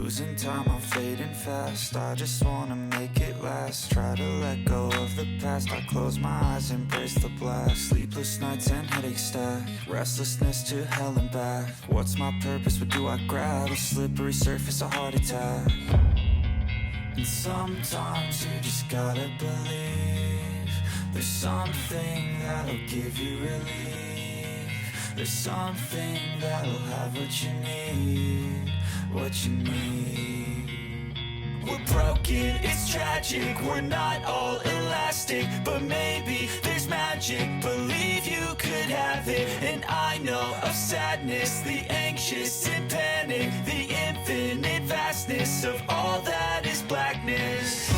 Losing time, I'm fading fast. I just wanna make it last. Try to let go of the past. I close my eyes, embrace the blast. Sleepless nights and headaches stack. Restlessness to hell and back. What's my purpose? What do I grab? A slippery surface, a heart attack. And sometimes you just gotta believe there's something that'll give you relief. There's something that'll have what you need, what you need. We're broken, it's tragic, we're not all elastic, but maybe there's magic. Believe you could have it. And I know of sadness, the anxious and panic, the infinite vastness of all that is blackness.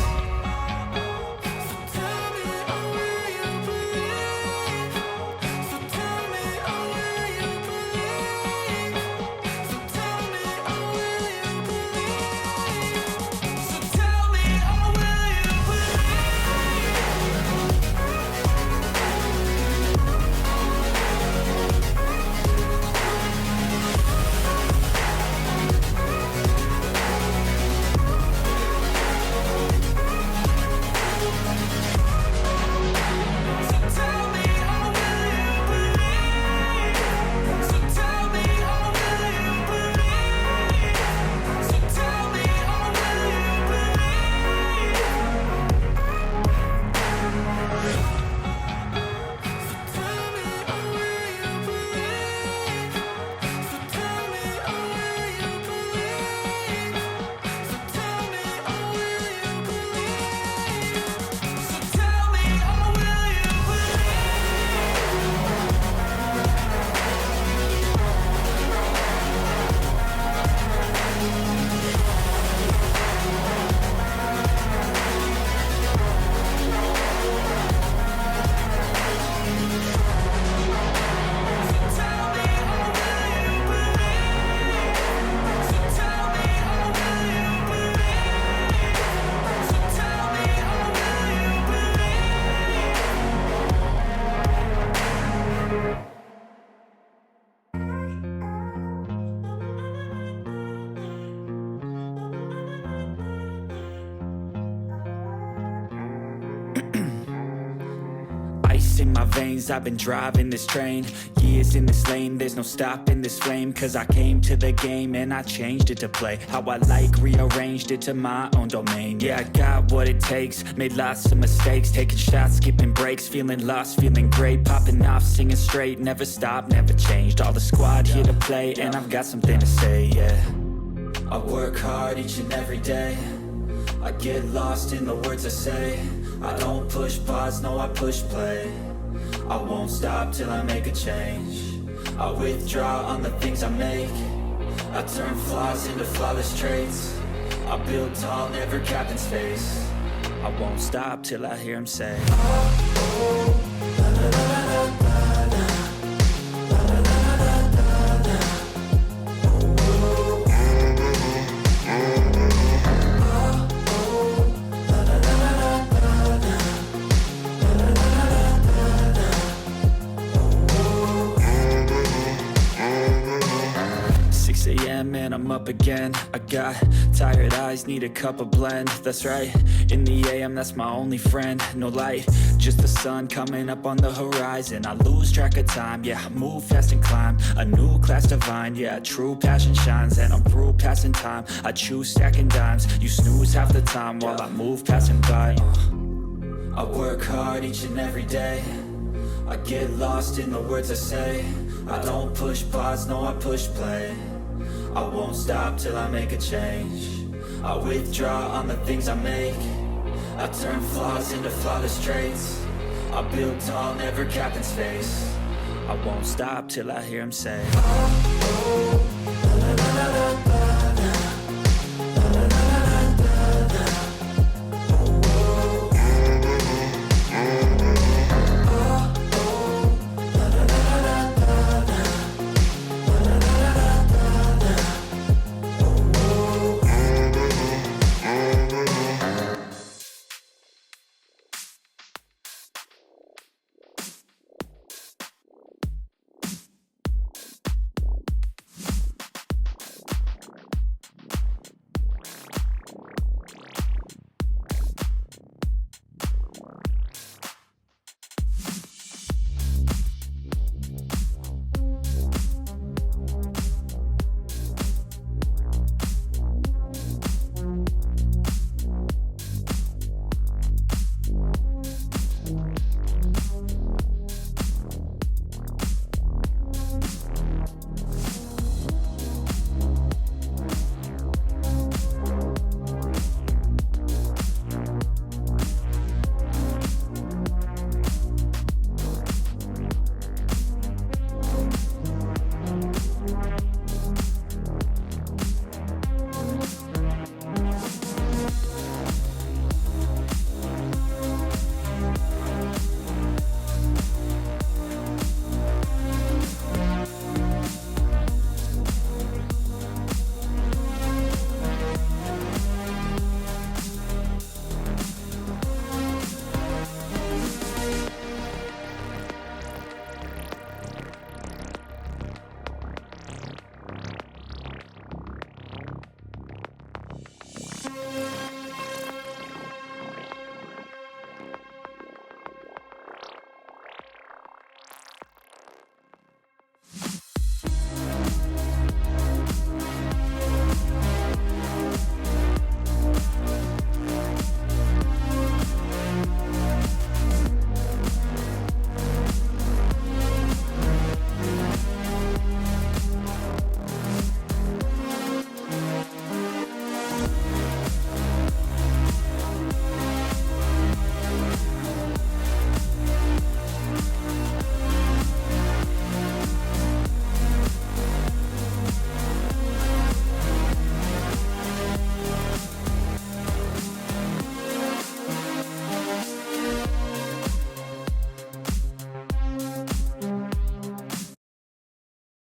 veins, I've been driving this train. Years in this lane, there's no stopping this flame. Cause I came to the game and I changed it to play how I like, rearranged it to my own domain. Yeah, I got what it takes, made lots of mistakes, taking shots, skipping breaks, feeling lost, feeling great, popping off, singing straight, never stopped, never changed. All the squad here to play, and I've got something to say, yeah. I work hard each and every day, I get lost in the words I say. I don't push pause, no I push play. I won't stop till I make a change. I withdraw on the things I make. I turn flaws into flawless traits. I build tall, never capped in space. I won't stop till I hear him say, and I'm up again. I got tired eyes, need a cup of blend. That's right, in the AM, that's my only friend. No light, just the sun coming up on the horizon. I lose track of time, yeah, I move fast and climb a new class divine, yeah, true passion shines. And I'm through passing time, I choose stacking dimes. You snooze half the time while I move passing by. I work hard each and every day, I get lost in the words I say. I don't push pause, no I push play. I won't stop till I make a change. I withdraw on the things I make. I turn flaws into flawless traits. I build tall, never capped in space. I won't stop till I hear him say, oh, oh.